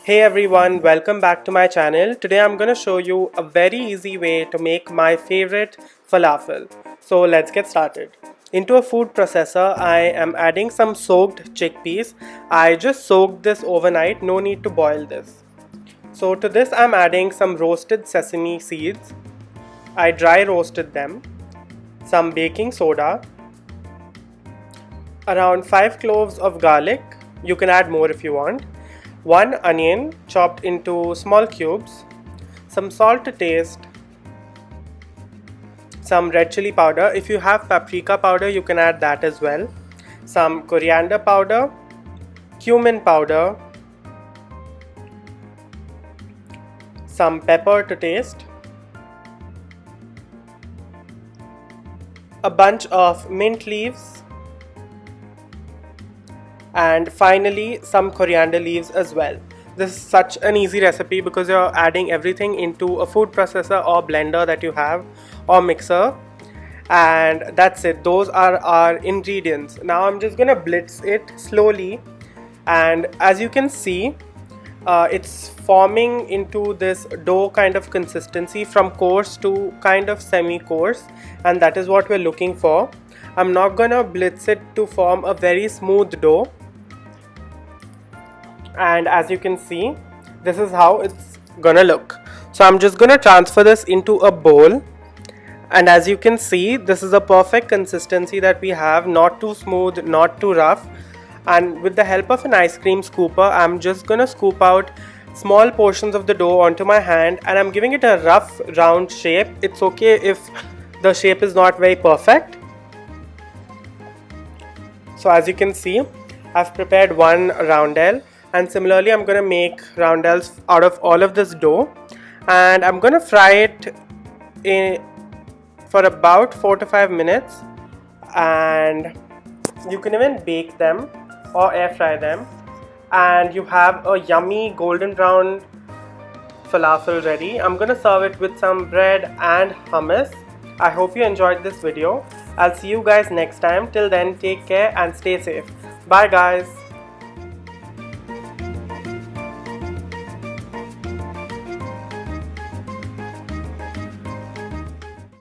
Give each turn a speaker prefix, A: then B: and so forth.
A: Hey everyone, welcome back to my channel. Today I'm going to show you a very easy way to make my favorite falafel. So let's get started. Into a food processor, I am adding some soaked chickpeas. I just soaked this overnight, no need to boil this. So to this I'm adding some roasted sesame seeds. I dry roasted them. Some baking soda. Around 5 cloves of garlic. You can add more if you want. 1 onion chopped into small cubes, some salt to taste, some red chili powder. If you have paprika powder, you can add that as well. Some coriander powder, cumin powder, some pepper to taste, a bunch of mint leaves, and finally some coriander leaves as well. This is such an easy recipe because you're adding everything into a food processor or blender that you have or mixer, and that's it. Those are our ingredients. Now I'm just gonna blitz it slowly, and as you can see it's forming into this dough kind of consistency from coarse to kind of semi-coarse, and that is what we're looking for. I'm not gonna blitz it to form a very smooth dough. And as you can see, this is how it's gonna look. So I'm just gonna transfer this into a bowl, and as you can see, this is a perfect consistency that we have, not too smooth, not too rough. And with the help of an ice cream scooper, I'm just gonna scoop out small portions of the dough onto my hand, and I'm giving it a rough round shape. It's okay if the shape is not very perfect. So as you can see, I've prepared one roundel, and similarly I'm going to make roundels out of all of this dough, and I'm going to fry it for about 4 to 5 minutes, and you can even bake them or air fry them, and you have a yummy golden brown falafel ready. I'm going to serve it with some bread and hummus. I hope you enjoyed this video. I'll see you guys next time. Till then, take care and stay safe. Bye guys.